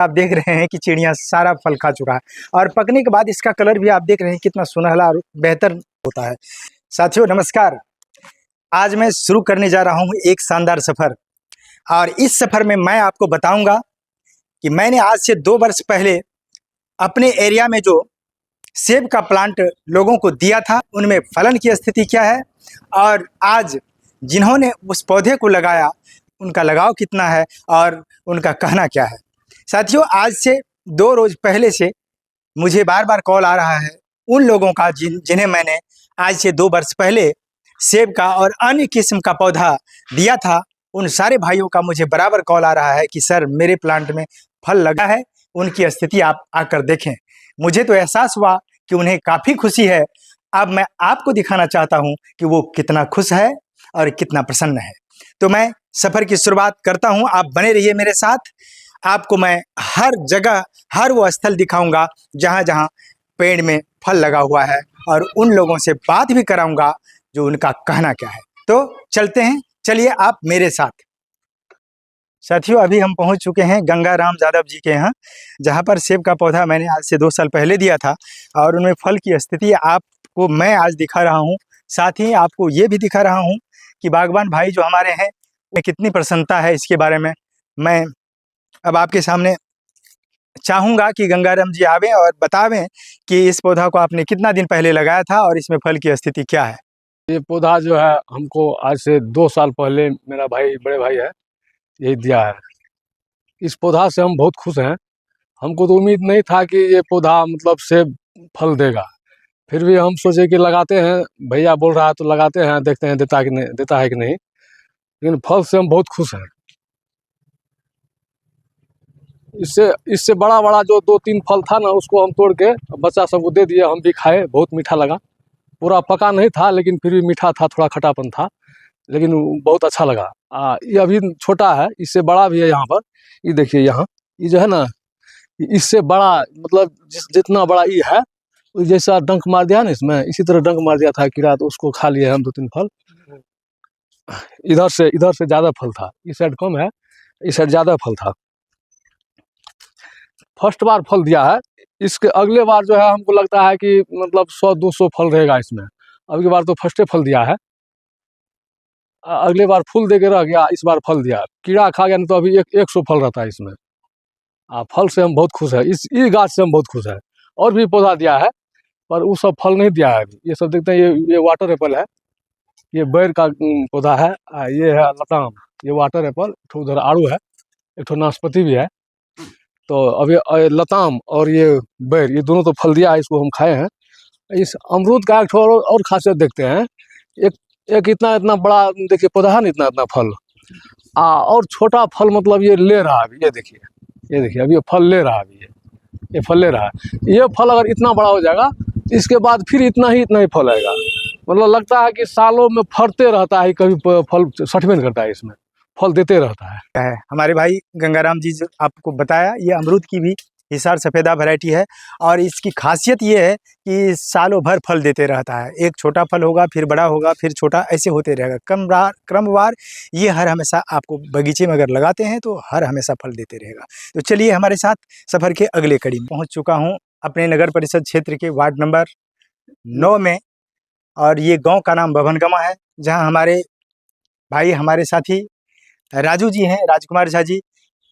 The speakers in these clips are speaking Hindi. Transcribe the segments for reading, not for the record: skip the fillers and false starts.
आप देख रहे हैं कि चिड़िया सारा फल खा चुका है और पकने के बाद इसका कलर भी आप देख रहे हैं कितना सुनहला और बेहतर होता है। साथियों नमस्कार, आज मैं शुरू करने जा रहा हूं एक शानदार सफ़र और इस सफ़र में मैं आपको बताऊंगा कि मैंने आज से 2 वर्ष पहले अपने एरिया में जो सेब का प्लांट लोगों को दिया था उनमें फलन की स्थिति क्या है और आज जिन्होंने उस पौधे को लगाया उनका लगाव कितना है और उनका कहना क्या है। साथियों आज से 2 रोज़ पहले से मुझे बार बार कॉल आ रहा है उन लोगों का जिन्हें मैंने आज से 2 वर्ष पहले सेब का और अन्य किस्म का पौधा दिया था। उन सारे भाइयों का मुझे बराबर कॉल आ रहा है कि सर मेरे प्लांट में फल लगा है, उनकी स्थिति आप आकर देखें। मुझे तो एहसास हुआ कि उन्हें काफ़ी खुशी है। अब मैं आपको दिखाना चाहता हूं कि वो कितना खुश है और कितना प्रसन्न है। तो मैं सफ़र की शुरुआत करता हूं, आप बने रहिए मेरे साथ। आपको मैं हर जगह हर वो स्थल दिखाऊंगा जहां जहां पेड़ में फल लगा हुआ है और उन लोगों से बात भी कराऊंगा जो उनका कहना क्या है। तो चलते हैं, चलिए आप मेरे साथ। साथियों अभी हम पहुंच चुके हैं गंगाराम यादव जी के यहाँ, जहां पर सेब का पौधा मैंने आज से 2 साल पहले दिया था और उनमें फल की स्थिति आपको मैं आज दिखा रहा हूं। साथ ही आपको ये भी दिखा रहा हूं कि बागवान भाई जो हमारे हैं में कितनी प्रसन्नता है। इसके बारे में मैं अब आपके सामने चाहूँगा कि गंगाराम जी आवें और बतावें कि इस पौधा को आपने कितना दिन पहले लगाया था और इसमें फल की स्थिति क्या है। ये पौधा जो है हमको आज से 2 साल पहले मेरा भाई बड़े भाई है यही दिया है। इस पौधा से हम बहुत खुश हैं। हमको तो उम्मीद नहीं था कि ये पौधा मतलब सेब फल देगा, फिर भी हम सोचे कि लगाते हैं, भैया बोल रहा है तो लगाते हैं, देखते हैं देता है कि नहीं। लेकिन फल से हम बहुत खुश हैं। इससे बड़ा बड़ा जो 2-3 फल था ना उसको हम तोड़ के बच्चा सबको दे दिए, हम भी खाए, बहुत मीठा लगा। पूरा पका नहीं था लेकिन फिर भी मीठा था, थोड़ा खटापन था, लेकिन बहुत अच्छा लगा। ये अभी छोटा है, इससे बड़ा भी है यहाँ पर। ये देखिए यहाँ, ये जो है ना इससे बड़ा मतलब जितना बड़ा ये है, जैसा डंक मार दिया ना इसमें, इसी तरह डंक मार दिया था कीड़ा, तो उसको खा लिए हम 2-3 फल। इधर से ज़्यादा फल था, इस साइड कम है, इस साइड ज़्यादा फल था। फर्स्ट बार फल दिया है। इसके अगले बार जो है हमको लगता है कि मतलब 100-200 फल रहेगा इसमें। अब की बार तो फर्स्टे फल दिया है। अगले बार फूल दे के रह गया, इस बार फल दिया। कीड़ा खा गया नहीं तो अभी 100 फल रहता है इसमें। फल से हम बहुत खुश है। इस गाछ से हम बहुत खुश है। और भी पौधा दिया है पर वो सब फल नहीं दिया है अभी। ये सब देखते हैं, ये वाटर एप्पल है, ये बैर का पौधा है। ये है लताम, ये वाटर एप्पल। उधर आड़ू है, एक ठो नाशपाती भी है। तो अभी लताम और ये बैर, ये दोनों तो फल दिया है, इसको हम खाए हैं। इस अमरूद का एक ठो और खासियत देखते हैं। एक इतना बड़ा देखिए पौधा है ना, इतना फल। और छोटा फल मतलब ये ले रहा है अभी। ये देखिए अभी ये फल ले रहा है अभी। ये फल ले रहा है। ये फल अगर इतना बड़ा हो जाएगा इसके बाद फिर इतना ही फल आएगा। मतलब लगता है कि सालों में फलते रहता है, कभी फल सटवे नहीं करता है, इसमें फल देते रहता है। हमारे भाई गंगाराम जी जो आपको बताया, ये अमरूद की भी हिसार सफ़ेदा वैरायटी है और इसकी खासियत ये है कि सालों भर फल देते रहता है। एक छोटा फल होगा, फिर बड़ा होगा, फिर छोटा, ऐसे होते रहेगा क्रमवार। ये हर हमेशा आपको बगीचे में अगर लगाते हैं तो हर हमेशा फल देते रहेगा। तो चलिए हमारे साथ सफ़र के अगले कड़ी में पहुँच चुका हूँ अपने नगर परिषद क्षेत्र के वार्ड नंबर 9 में, और ये गाँव का नाम बभनगमा है, जहाँ हमारे भाई हमारे साथी राजू जी हैं, राजकुमार झा जी।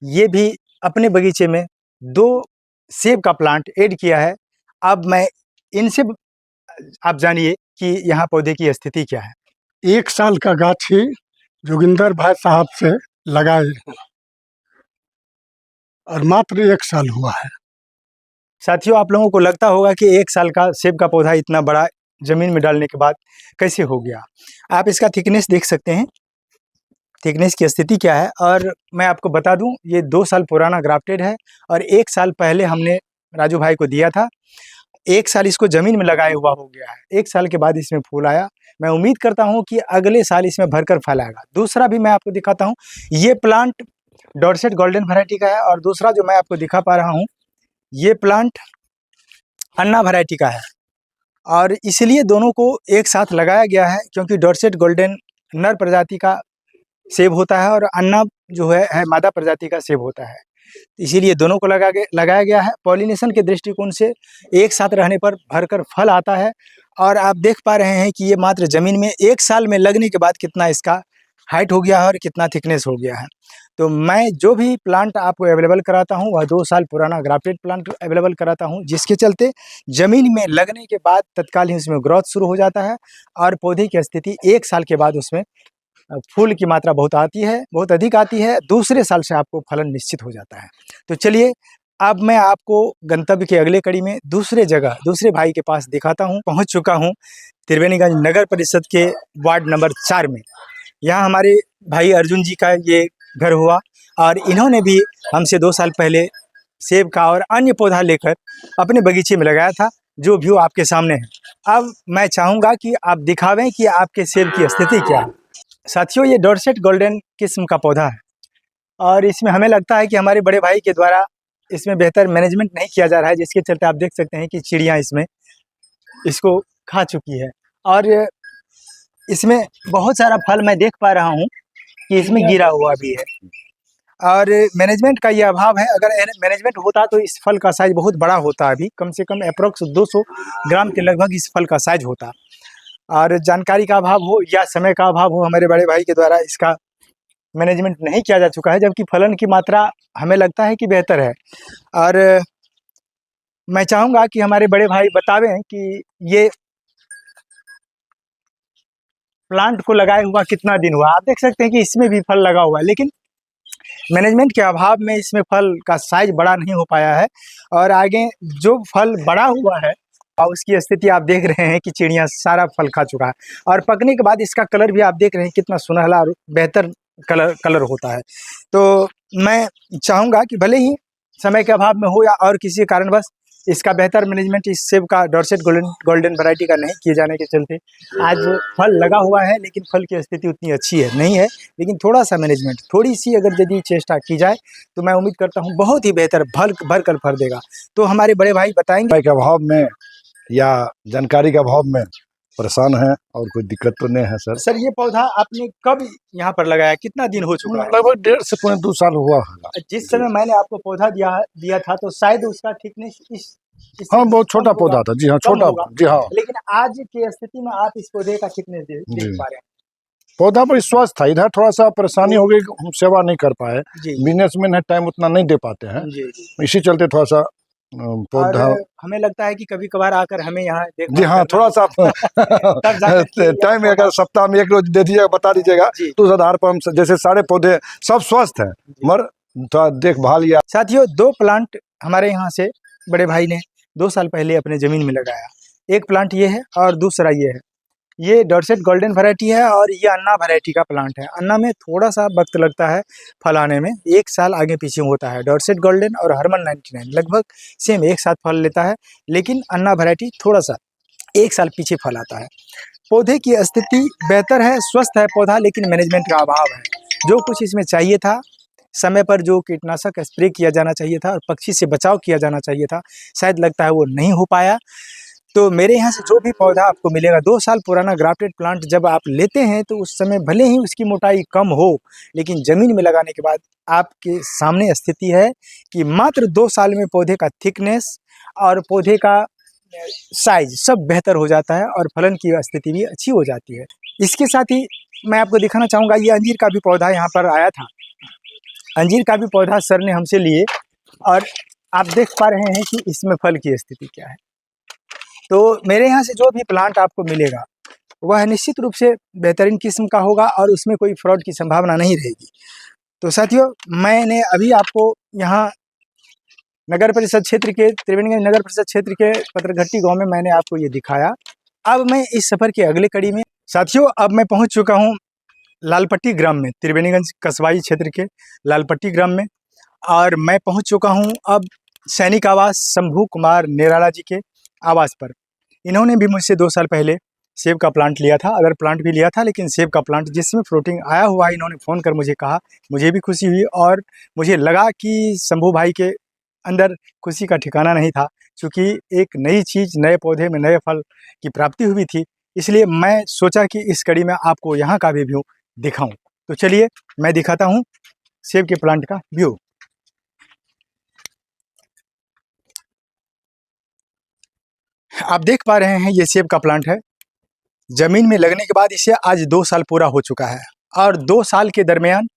ये भी अपने बगीचे में 2 सेब का प्लांट ऐड किया है। अब मैं इनसे आप जानिए कि यहाँ पौधे की स्थिति क्या है। 1 साल का गाछी जोगिंदर भाई साहब से लगाए हैं और मात्र 1 साल हुआ है। साथियों आप लोगों को लगता होगा कि 1 साल का सेब का पौधा इतना बड़ा ज़मीन में डालने के बाद कैसे हो गया। आप इसका थिकनेस देख सकते हैं, थिकनेस की स्थिति क्या है। और मैं आपको बता दूं ये 2 साल पुराना ग्राफ्टेड है और 1 साल पहले हमने राजू भाई को दिया था। 1 साल इसको ज़मीन में लगाए हुआ हो गया है। 1 साल के बाद इसमें फूल आया। मैं उम्मीद करता हूं कि अगले साल इसमें भरकर फल आएगा। दूसरा भी मैं आपको दिखाता हूं, ये प्लांट डॉर्सेट गोल्डन वैरायटी का है और दूसरा जो मैं आपको दिखा पा रहा हूँ ये प्लांट अन्ना वैरायटी का है। और इसलिए दोनों को एक साथ लगाया गया है क्योंकि डॉर्सेट गोल्डन नर प्रजाति का सेब होता है और अन्ना जो है मादा प्रजाति का सेब होता है। इसीलिए दोनों को लगाया गया है। पॉलिनेशन के दृष्टिकोण से एक साथ रहने पर भरकर फल आता है और आप देख पा रहे हैं कि ये मात्र ज़मीन में 1 साल में लगने के बाद कितना इसका हाइट हो गया है और कितना थिकनेस हो गया है। तो मैं जो भी प्लांट आपको अवेलेबल कराता हूँ वह 2 साल पुराना ग्राफ्टेड प्लांट अवेलेबल कराता हूँ, जिसके चलते ज़मीन में लगने के बाद तत्काल ही उसमें ग्रोथ शुरू हो जाता है और पौधे की स्थिति 1 साल के बाद उसमें फूल की मात्रा बहुत आती है, बहुत अधिक आती है। दूसरे साल से आपको फलन निश्चित हो जाता है। तो चलिए अब मैं आपको गंतव्य के अगले कड़ी में दूसरे जगह दूसरे भाई के पास दिखाता हूँ। पहुँच चुका हूँ त्रिवेणीगंज नगर परिषद के वार्ड नंबर 4 में। यहाँ हमारे भाई अर्जुन जी का ये घर हुआ और इन्होंने भी हमसे 2 साल पहले सेब का और अन्य पौधा लेकर अपने बगीचे में लगाया था, जो व्यू आपके सामने है। अब मैं चाहूँगा कि आप दिखावें कि आपके सेब की स्थिति क्या है। साथियों, ये डॉर्सेट गोल्डन किस्म का पौधा है और इसमें हमें लगता है कि हमारे बड़े भाई के द्वारा इसमें बेहतर मैनेजमेंट नहीं किया जा रहा है, जिसके चलते आप देख सकते हैं कि चिड़ियाँ इसको खा चुकी है और इसमें बहुत सारा फल मैं देख पा रहा हूँ कि इसमें गिरा हुआ भी है और मैनेजमेंट का ये अभाव है। अगर मैनेजमेंट होता तो इस फल का साइज बहुत बड़ा होता, अभी कम से कम अप्रोक्स 200 ग्राम के लगभग इस फल का साइज होता। और जानकारी का अभाव हो या समय का अभाव हो, हमारे बड़े भाई के द्वारा इसका मैनेजमेंट नहीं किया जा चुका है, जबकि फलन की मात्रा हमें लगता है कि बेहतर है। और मैं चाहूँगा कि हमारे बड़े भाई बतावें कि ये प्लांट को लगाए हुआ कितना दिन हुआ। आप देख सकते हैं कि इसमें भी फल लगा हुआ है, लेकिन मैनेजमेंट के अभाव में इसमें फल का साइज बड़ा नहीं हो पाया है। और आगे जो फल बड़ा हुआ है और उसकी स्थिति आप देख रहे हैं कि चिड़िया सारा फल खा चुका है और पकने के बाद इसका कलर भी आप देख रहे हैं कितना सुनहला और बेहतर कलर होता है। तो मैं चाहूँगा कि भले ही समय के अभाव में हो या और किसी कारणवश इसका बेहतर मैनेजमेंट इस सेब का डॉर्सेट गोल्डन वैरायटी का नहीं किए जाने के चलते आज फल लगा हुआ है, लेकिन फल की स्थिति उतनी अच्छी है नहीं है। लेकिन थोड़ा सा मैनेजमेंट, थोड़ी सी अगर यदि चेष्टा की जाए तो मैं उम्मीद करता हूँ बहुत ही बेहतर भर कर फल देगा। तो हमारे बड़े भाई बताएंगे के अभाव में या जानकारी के अभाव में परेशान है और कोई दिक्कत तो नहीं है सर। सर, ये पौधा आपने कब यहाँ पर लगाया, कितना दिन हो चुका है? लगभग 1.5 से 2 साल हुआ है। जिस समय मैंने आपको पौधा दिया था तो शायद उसका थिकनेस इस हाँ, बहुत छोटा पौधा था। जी हाँ, छोटा। जी हाँ, लेकिन आज की स्थिति में आप इस पौधे का थिकनेस देख पा रहे हैं। पौधा बड़ी स्वस्थ था। इधर थोड़ा सा परेशानी हो गई, हम सेवा नहीं कर पाए। जी बिजनेसमैन है, टाइम उतना नहीं दे पाते हैं, जी। इसी चलते थोड़ा सा पौधा। हमें लगता है कि कभी कभार आकर हमें यहाँ जी हाँ, थोड़ा सा टाइम अगर सप्ताह में 1 रोज दे दीजिएगा, बता दीजिएगा, तो उस आधार पर हम जैसे सारे पौधे सब स्वस्थ हैं, मगर थोड़ा देखभाल या। साथियों, 2 प्लांट हमारे यहाँ से बड़े भाई ने 2 साल पहले अपने ज़मीन में लगाया। एक प्लांट ये है और दूसरा ये है। ये डॉर्सेट गोल्डन वैरायटी है और ये अन्ना वैरायटी का प्लांट है। अन्ना में थोड़ा सा वक्त लगता है फल आने में, 1 साल आगे पीछे होता है। डॉर्सेट गोल्डन और हरमन 99 लगभग सेम एक साथ फल लेता है, लेकिन अन्ना वैरायटी थोड़ा सा 1 साल पीछे फल आता है। पौधे की स्थिति बेहतर है, स्वस्थ है पौधा, लेकिन मैनेजमेंट का अभाव है। जो कुछ इसमें चाहिए था, समय पर जो कीटनाशक स्प्रे किया जाना चाहिए था और पक्षी से बचाव किया जाना चाहिए था, शायद लगता है वो नहीं हो पाया। तो मेरे यहाँ से जो भी पौधा आपको मिलेगा, 2 साल पुराना ग्राफ्टेड प्लांट जब आप लेते हैं तो उस समय भले ही उसकी मोटाई कम हो, लेकिन ज़मीन में लगाने के बाद आपके सामने स्थिति है कि मात्र 2 साल में पौधे का थिकनेस और पौधे का साइज सब बेहतर हो जाता है और फलन की स्थिति भी अच्छी हो जाती है। इसके साथ ही मैं आपको दिखाना चाहूँगा, ये अंजीर का भी पौधा यहाँ पर आया था। अंजीर का भी पौधा सर ने हमसे लिए और आप देख पा रहे हैं कि इसमें फल की स्थिति क्या है। तो मेरे यहाँ से जो भी प्लांट आपको मिलेगा वह निश्चित रूप से बेहतरीन किस्म का होगा और उसमें कोई फ्रॉड की संभावना नहीं रहेगी। तो साथियों, मैंने अभी आपको यहाँ नगर परिषद क्षेत्र के त्रिवेणीगंज नगर परिषद क्षेत्र के पत्रघट्टी गांव में मैंने आपको ये दिखाया। अब मैं इस सफ़र के अगले कड़ी में साथियों, अब मैं पहुंच चुका हूं लालपट्टी ग्राम में, त्रिवेणीगंज कस्बाई क्षेत्र के लालपट्टी ग्राम में, और मैं पहुंच चुका हूं अब सैनिक आवास शंभू कुमार निराला जी के आवास पर। इन्होंने भी मुझसे 2 साल पहले सेब का प्लांट लिया था, अदर प्लांट भी लिया था, लेकिन सेब का प्लांट जिसमें फ्रूटिंग आया हुआ, इन्होंने फ़ोन कर मुझे कहा, मुझे भी खुशी हुई और मुझे लगा कि शंभू भाई के अंदर खुशी का ठिकाना नहीं था, क्योंकि एक नई चीज़, नए पौधे में नए फल की प्राप्ति हुई थी। इसलिए मैं सोचा कि इस कड़ी में आपको यहाँ का भी व्यू दिखाऊं। तो चलिए मैं दिखाता हूँ सेब के प्लांट का व्यू। आप देख पा रहे हैं ये सेब का प्लांट है। ज़मीन में लगने के बाद इसे आज 2 साल पूरा हो चुका है और 2 साल के दरमियान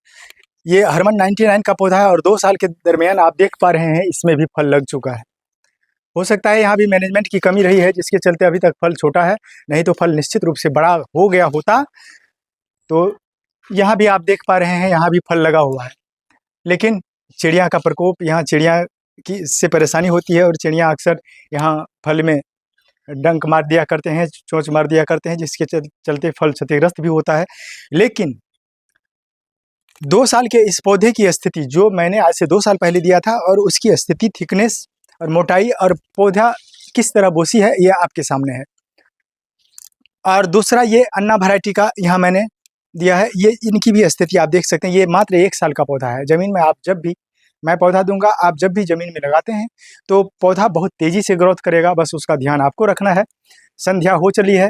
ये हरमन 99 का पौधा है और 2 साल के दरमियान आप देख पा रहे हैं इसमें भी फल लग चुका है। हो सकता है यहाँ भी मैनेजमेंट की कमी रही है जिसके चलते अभी तक फल छोटा है, नहीं तो फल निश्चित रूप से बड़ा हो गया होता। तो यहाँ भी आप देख पा रहे हैं यहाँ भी फल लगा हुआ है, लेकिन चिड़िया का प्रकोप, यहाँ चिड़िया की से परेशानी होती है और चिड़िया अक्सर यहाँ फल में डंक मार दिया करते हैं, चोंच मार दिया करते हैं, जिसके चलते फल क्षतिग्रस्त भी होता है। लेकिन 2 साल के इस पौधे की स्थिति जो मैंने आज से 2 साल पहले दिया था और उसकी स्थिति, थिकनेस और मोटाई और पौधा किस तरह बोसी है ये आपके सामने है। और दूसरा ये अन्ना वैरायटी का यहाँ मैंने दिया है, ये इनकी भी स्थिति आप देख सकते हैं। ये मात्र 1 साल का पौधा है। ज़मीन में आप जब भी, मैं पौधा दूंगा, आप जब भी ज़मीन में लगाते हैं तो पौधा बहुत तेज़ी से ग्रोथ करेगा, बस उसका ध्यान आपको रखना है। संध्या हो चली है,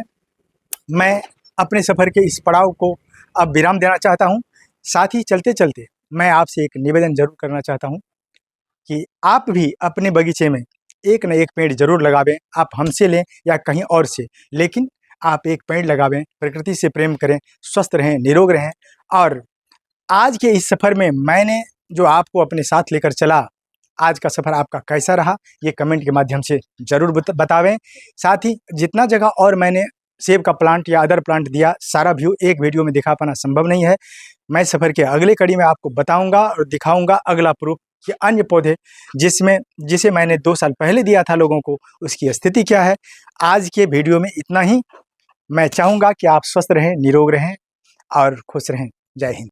मैं अपने सफ़र के इस पड़ाव को अब विराम देना चाहता हूँ। साथ ही चलते चलते मैं आपसे एक निवेदन जरूर करना चाहता हूँ कि आप भी अपने बगीचे में एक न एक पेड़ जरूर लगावें। आप हमसे लें या कहीं और से, लेकिन आप एक पेड़ लगावें, प्रकृति से प्रेम करें, स्वस्थ रहें, निरोग रहें। और आज के इस सफ़र में मैंने जो आपको अपने साथ लेकर चला, आज का सफ़र आपका कैसा रहा ये कमेंट के माध्यम से ज़रूर बतावें। साथ ही जितना जगह और मैंने सेब का प्लांट या अदर प्लांट दिया, सारा व्यू एक वीडियो में दिखा पाना संभव नहीं है। मैं सफ़र के अगले कड़ी में आपको बताऊंगा और दिखाऊंगा अगला प्रूफ कि अन्य पौधे जिसे मैंने 2 साल पहले दिया था लोगों को, उसकी स्थिति क्या है। आज के वीडियो में इतना ही। मैं चाहूँगा कि आप स्वस्थ रहें, निरोग रहें और खुश रहें। जय हिंद।